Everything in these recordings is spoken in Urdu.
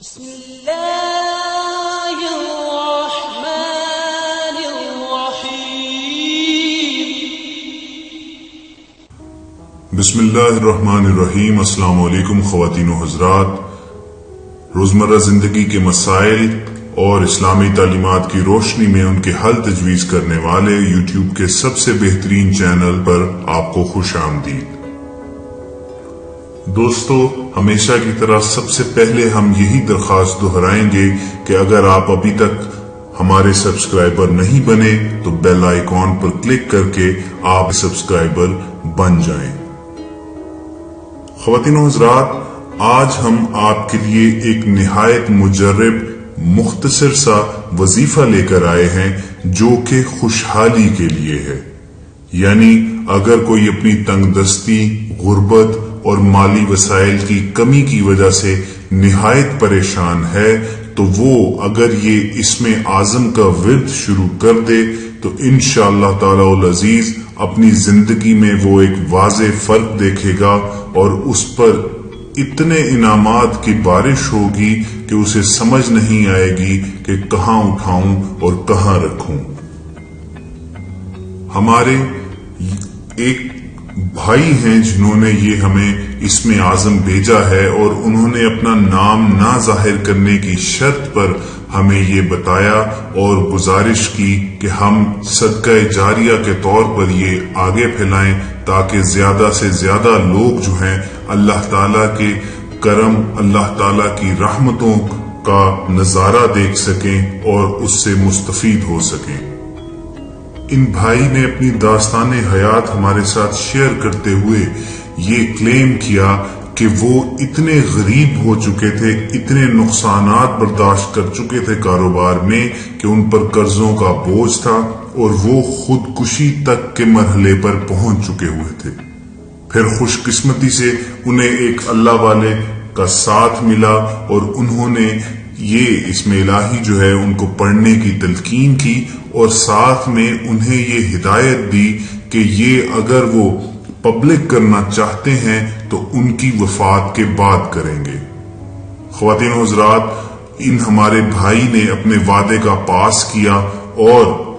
بسم اللہ الرحمن الرحیم بسم اللہ الرحمن الرحیم۔ السلام علیکم خواتین و حضرات۔ روزمرہ زندگی کے مسائل اور اسلامی تعلیمات کی روشنی میں ان کے حل تجویز کرنے والے یوٹیوب کے سب سے بہترین چینل پر آپ کو خوش آمدید۔ دوستو، ہمیشہ کی طرح سب سے پہلے ہم یہی درخواست دہرائیں گے کہ اگر آپ ابھی تک ہمارے سبسکرائبر نہیں بنے تو بیل آئیکن پر کلک کر کے آپ سبسکرائبر بن جائیں۔ خواتین و حضرات، آج ہم آپ کے لیے ایک نہایت مجرب مختصر سا وظیفہ لے کر آئے ہیں جو کہ خوشحالی کے لیے ہے۔ یعنی اگر کوئی اپنی تنگ دستی، غربت اور مالی وسائل کی کمی کی وجہ سے نہایت پریشان ہے تو وہ اگر یہ اسم اعظم کا ورد شروع کر دے تو انشاءاللہ تعالی العزیز اپنی زندگی میں وہ ایک واضح فرق دیکھے گا اور اس پر اتنے انعامات کی بارش ہوگی کہ اسے سمجھ نہیں آئے گی کہ کہاں اٹھاؤں اور کہاں رکھوں۔ ہمارے ایک بھائی ہیں جنہوں نے یہ ہمیں اسم اعظم بھیجا ہے اور انہوں نے اپنا نام نہ ظاہر کرنے کی شرط پر ہمیں یہ بتایا اور گزارش کی کہ ہم صدقہ جاریہ کے طور پر یہ آگے پھیلائیں تاکہ زیادہ سے زیادہ لوگ جو ہیں اللہ تعالیٰ کے کرم، اللہ تعالیٰ کی رحمتوں کا نظارہ دیکھ سکیں اور اس سے مستفید ہو سکیں۔ ان بھائی نے اپنی داستان حیات ہمارے ساتھ شیئر کرتے ہوئے یہ کلیم کیا کہ وہ اتنے غریب ہو چکے تھے، اتنے نقصانات برداشت کر چکے تھے کاروبار میں کہ ان پر قرضوں کا بوجھ تھا اور وہ خودکشی تک کے مرحلے پر پہنچ چکے ہوئے تھے۔ پھر خوش قسمتی سے انہیں ایک اللہ والے کا ساتھ ملا اور انہوں نے یہ اسم الہی جو ہے ان کو پڑھنے کی تلقین کی اور ساتھ میں انہیں یہ ہدایت دی کہ یہ اگر وہ پبلک کرنا چاہتے ہیں تو ان کی وفات کے بعد کریں گے۔ خواتین و حضرات، ان ہمارے بھائی نے اپنے وعدے کا پاس کیا اور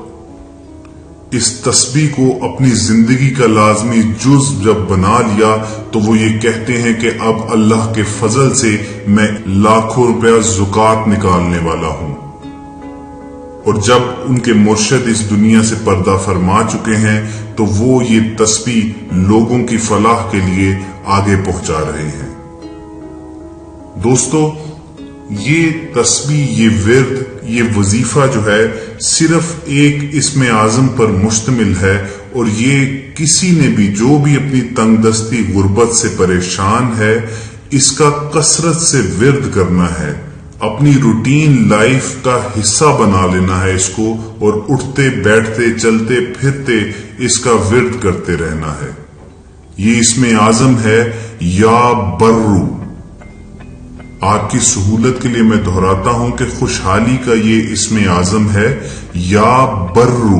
اس تسبیح کو اپنی زندگی کا لازمی جز جب بنا لیا تو وہ یہ کہتے ہیں کہ اب اللہ کے فضل سے میں لاکھوں روپیہ زکوٰۃ نکالنے والا ہوں۔ اور جب ان کے مرشد اس دنیا سے پردہ فرما چکے ہیں تو وہ یہ تسبیح لوگوں کی فلاح کے لیے آگے پہنچا رہے ہیں۔ دوستو، یہ تسبیح، یہ ورد، یہ وظیفہ جو ہے صرف ایک اسم اعظم پر مشتمل ہے اور یہ کسی نے بھی جو بھی اپنی تنگ دستی غربت سے پریشان ہے اس کا کثرت سے ورد کرنا ہے، اپنی روٹین لائف کا حصہ بنا لینا ہے اس کو اور اٹھتے بیٹھتے چلتے پھرتے اس کا ورد کرتے رہنا ہے۔ یہ اسم اعظم ہے یا برو۔ آپ کی سہولت کے لیے میں دہراتا ہوں کہ خوشحالی کا یہ اسم اعظم ہے یا برو۔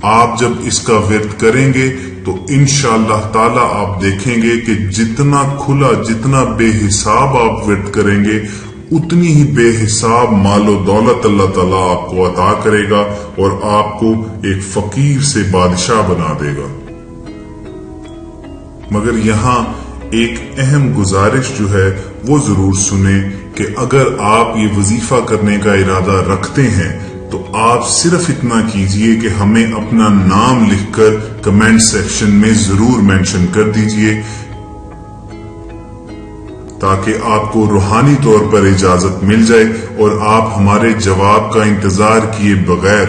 آپ جب اس کا ورد کریں گے تو انشاءاللہ تعالی آپ دیکھیں گے کہ جتنا کھلا، جتنا بے حساب آپ ورد کریں گے اتنی ہی بے حساب مال و دولت اللہ تعالیٰ آپ کو عطا کرے گا اور آپ کو ایک فقیر سے بادشاہ بنا دے گا۔ مگر یہاں ایک اہم گزارش جو ہے وہ ضرور سنیں کہ اگر آپ یہ وظیفہ کرنے کا ارادہ رکھتے ہیں تو آپ صرف اتنا کیجئے کہ ہمیں اپنا نام لکھ کر کمنٹ سیکشن میں ضرور مینشن کر دیجئے تاکہ آپ کو روحانی طور پر اجازت مل جائے اور آپ ہمارے جواب کا انتظار کیے بغیر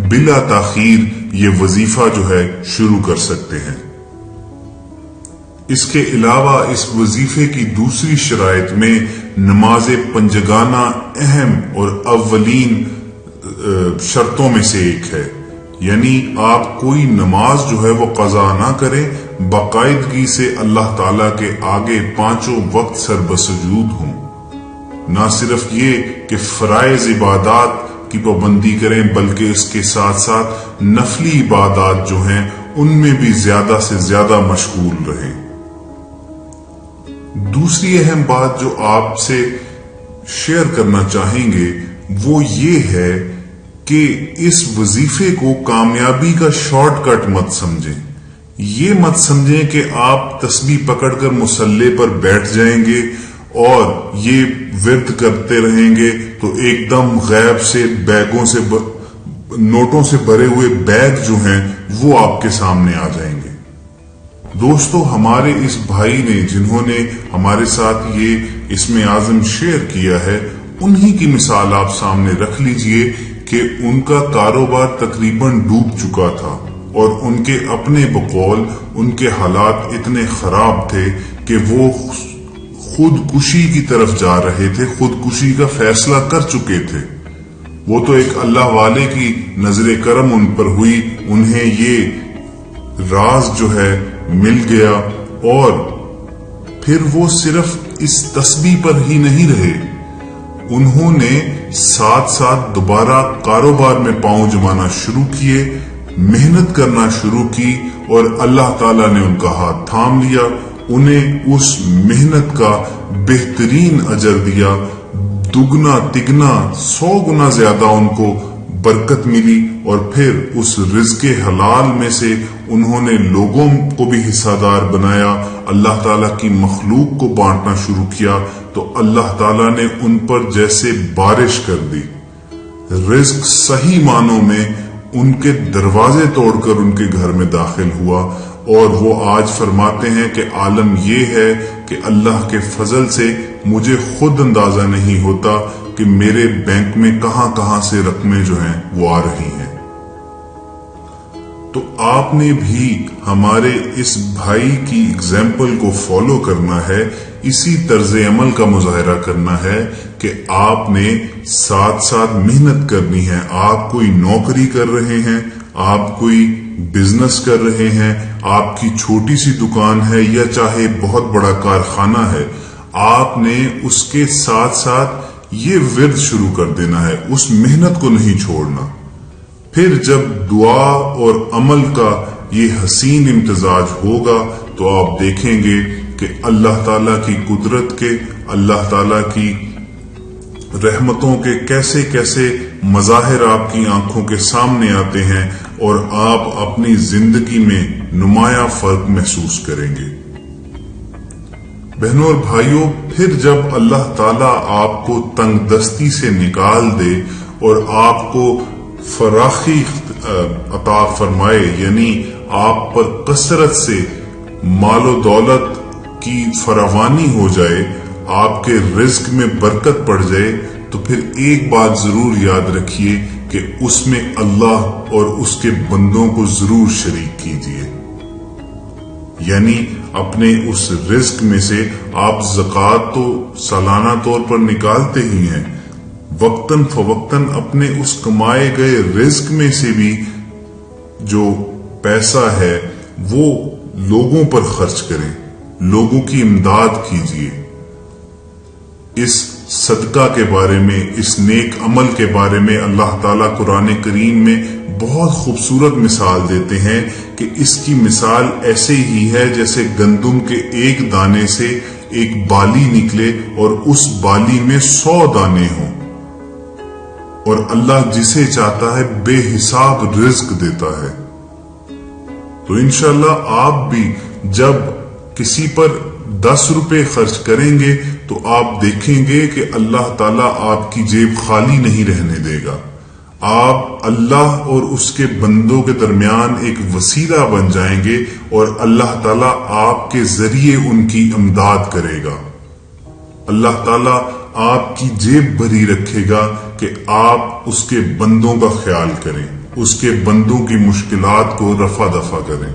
بلا تاخیر یہ وظیفہ جو ہے شروع کر سکتے ہیں۔ اس کے علاوہ اس وظیفے کی دوسری شرائط میں نماز پنجگانہ اہم اور اولین شرطوں میں سے ایک ہے، یعنی آپ کوئی نماز جو ہے وہ قضا نہ کریں، باقاعدگی سے اللہ تعالیٰ کے آگے پانچوں وقت سربسجود ہوں۔ نہ صرف یہ کہ فرائض عبادات کی پابندی کریں بلکہ اس کے ساتھ ساتھ نفلی عبادات جو ہیں ان میں بھی زیادہ سے زیادہ مشغول رہیں۔ دوسری اہم بات جو آپ سے شیئر کرنا چاہیں گے وہ یہ ہے کہ اس وظیفے کو کامیابی کا شارٹ کٹ مت سمجھیں. یہ مت سمجھیں کہ آپ تسبیح پکڑ کر مصلی پر بیٹھ جائیں گے اور یہ ورد کرتے رہیں گے تو ایک دم غیب سے بیگوں سے نوٹوں سے بھرے ہوئے بیگ جو ہیں وہ آپ کے سامنے آ جائیں گے. دوستو، ہمارے اس بھائی نے جنہوں نے ہمارے ساتھ یہ اسم اعظم شیئر کیا ہے، انہی کی مثال آپ سامنے رکھ لیجئے کہ ان کا کاروبار تقریباً ڈوب چکا تھا اور ان کے اپنے بقول ان کے حالات اتنے خراب تھے کہ وہ خودکشی کی طرف جا رہے تھے، خودکشی کا فیصلہ کر چکے تھے. وہ تو ایک اللہ والے کی نظر کرم ان پر ہوئی، انہیں یہ راز جو ہے مل گیا اور پھر وہ صرف اس تسبیح پر ہی نہیں رہے، انہوں نے ساتھ ساتھ دوبارہ کاروبار میں پاؤں جمانا شروع کیے، محنت کرنا شروع کی اور اللہ تعالیٰ نے ان کا ہاتھ تھام لیا، انہیں اس محنت کا بہترین اجر دیا، دگنا تگنا 100 گنا زیادہ ان کو برکت ملی اور پھر اس رزق حلال میں سے انہوں نے لوگوں کو بھی حصہ دار بنایا، اللہ تعالیٰ کی مخلوق کو بانٹنا شروع کیا تو اللہ تعالیٰ نے ان پر جیسے بارش کر دی. رزق صحیح معنوں میں ان کے دروازے توڑ کر ان کے گھر میں داخل ہوا اور وہ آج فرماتے ہیں کہ عالم یہ ہے کہ اللہ کے فضل سے مجھے خود اندازہ نہیں ہوتا کہ میرے بینک میں کہاں کہاں سے رقمیں جو ہیں وہ آ رہی ہیں. تو آپ نے بھی ہمارے اس بھائی کی اگزامپل کو فالو کرنا ہے، اسی طرز عمل کا مظاہرہ کرنا ہے کہ آپ نے ساتھ ساتھ محنت کرنی ہے. آپ کوئی نوکری کر رہے ہیں، آپ کوئی بزنس کر رہے ہیں، آپ کی چھوٹی سی دکان ہے یا چاہے بہت بڑا کارخانہ ہے، آپ نے اس کے ساتھ ساتھ یہ ورد شروع کر دینا ہے، اس محنت کو نہیں چھوڑنا. پھر جب دعا اور عمل کا یہ حسین امتزاج ہوگا تو آپ دیکھیں گے کہ اللہ تعالیٰ کی قدرت کے، اللہ تعالیٰ کی رحمتوں کے کیسے کیسے مظاہر آپ کی آنکھوں کے سامنے آتے ہیں اور آپ اپنی زندگی میں نمایاں فرق محسوس کریں گے. بہنوں اور بھائیوں، پھر جب اللہ تعالیٰ آپ کو تنگ دستی سے نکال دے اور آپ کو فراخی عطا فرمائے، یعنی آپ پر کثرت سے مال و دولت کی فراوانی ہو جائے، آپ کے رزق میں برکت پڑ جائے، تو پھر ایک بات ضرور یاد رکھیے کہ اس میں اللہ اور اس کے بندوں کو ضرور شریک کیجیے. یعنی اپنے اس رزق میں سے آپ زکوٰۃ تو سالانہ طور پر نکالتے ہی ہیں، وقتاً فوقتاً اپنے اس کمائے گئے رزق میں سے بھی جو پیسہ ہے وہ لوگوں پر خرچ کریں، لوگوں کی امداد کیجیے. اس صدقہ کے بارے میں، اس نیک عمل کے بارے میں اللہ تعالیٰ قرآن کریم میں بہت خوبصورت مثال دیتے ہیں کہ اس کی مثال ایسے ہی ہے جیسے گندم کے ایک دانے سے ایک بالی نکلے اور اس بالی میں 100 دانے ہوں، اور اللہ جسے چاہتا ہے بے حساب رزق دیتا ہے. تو انشاءاللہ آپ بھی جب کسی پر 10 روپے خرچ کریں گے تو آپ دیکھیں گے کہ اللہ تعالیٰ آپ کی جیب خالی نہیں رہنے دے گا. آپ اللہ اور اس کے بندوں کے درمیان ایک وسیلہ بن جائیں گے اور اللہ تعالیٰ آپ کے ذریعے ان کی امداد کرے گا. اللہ تعالیٰ آپ کی جیب بھری رکھے گا کہ آپ اس کے بندوں کا خیال کریں، اس کے بندوں کی مشکلات کو رفع دفع کریں.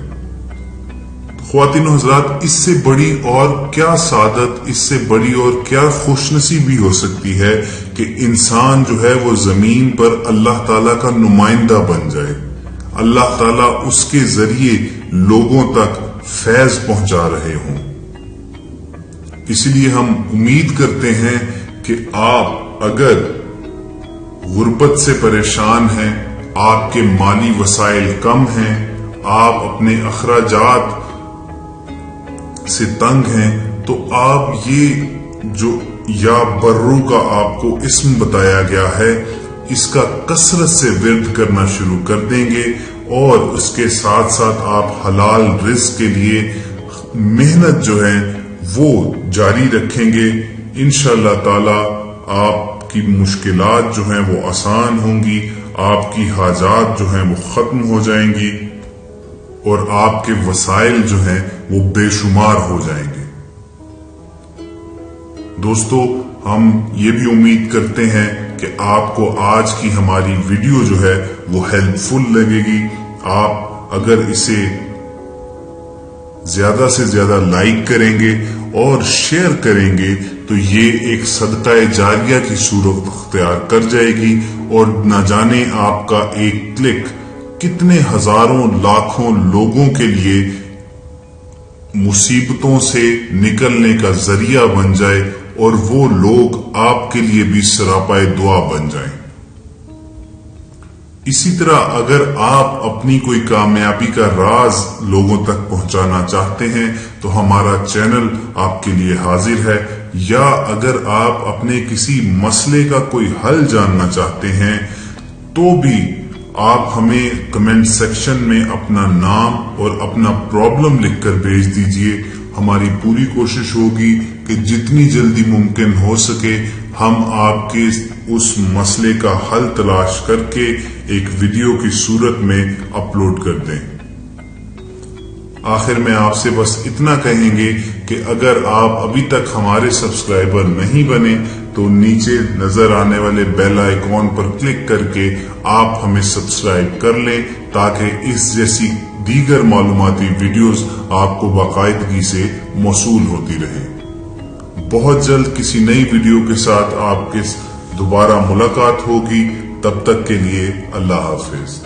خواتین و حضرات، اس سے بڑی اور کیا سعادت، اس سے بڑی اور کیا خوش نصیبی ہو سکتی ہے کہ انسان جو ہے وہ زمین پر اللہ تعالیٰ کا نمائندہ بن جائے، اللہ تعالیٰ اس کے ذریعے لوگوں تک فیض پہنچا رہے ہوں. اس لیے ہم امید کرتے ہیں کہ آپ اگر غربت سے پریشان ہیں، آپ کے مالی وسائل کم ہیں، آپ اپنے اخراجات سے تنگ ہیں، تو آپ یہ جو یا برو کا آپ کو اسم بتایا گیا ہے، اس کا کثرت سے ورد کرنا شروع کر دیں گے اور اس کے ساتھ ساتھ آپ حلال رزق کے لیے محنت جو ہے وہ جاری رکھیں گے، انشاءاللہ تعالی آپ کی مشکلات جو ہیں وہ آسان ہوں گی، آپ کی حاجات جو ہیں وہ ختم ہو جائیں گی اور آپ کے وسائل جو ہیں وہ بے شمار ہو جائیں گے۔ دوستو، ہم یہ بھی امید کرتے ہیں کہ آپ کو آج کی ہماری ویڈیو جو ہے وہ ہیلپ فل لگے گی۔ آپ اگر اسے زیادہ سے زیادہ لائک کریں گے اور شیئر کریں گے تو یہ ایک صدقہ جاریہ کی صورت اختیار کر جائے گی اور نہ جانے آپ کا ایک کلک کتنے ہزاروں لاکھوں لوگوں کے لیے مصیبتوں سے نکلنے کا ذریعہ بن جائے اور وہ لوگ آپ کے لیے بھی سراپائے دعا بن جائیں۔ اسی طرح اگر آپ اپنی کوئی کامیابی کا راز لوگوں تک پہنچانا چاہتے ہیں تو ہمارا چینل آپ کے لیے حاضر ہے، یا اگر آپ اپنے کسی مسئلے کا کوئی حل جاننا چاہتے ہیں تو بھی آپ ہمیں کمنٹ سیکشن میں اپنا نام اور اپنا پرابلم لکھ کر بھیج دیجئے۔ ہماری پوری کوشش ہوگی کہ جتنی جلدی ممکن ہو سکے ہم آپ کے اس مسئلے کا حل تلاش کر کے ایک ویڈیو کی صورت میں اپلوڈ کر دیں۔ آخر میں آپ سے بس اتنا کہیں گے کہ اگر آپ ابھی تک ہمارے سبسکرائبر نہیں بنے تو نیچے نظر آنے والے بیل آئیکن پر کلک کر کے آپ ہمیں سبسکرائب کر لیں تاکہ اس جیسی دیگر معلوماتی ویڈیوز آپ کو باقاعدگی سے موصول ہوتی رہے۔ بہت جلد کسی نئی ویڈیو کے ساتھ آپ کے دوبارہ ملاقات ہوگی، تب تک کے لیے اللہ حافظ۔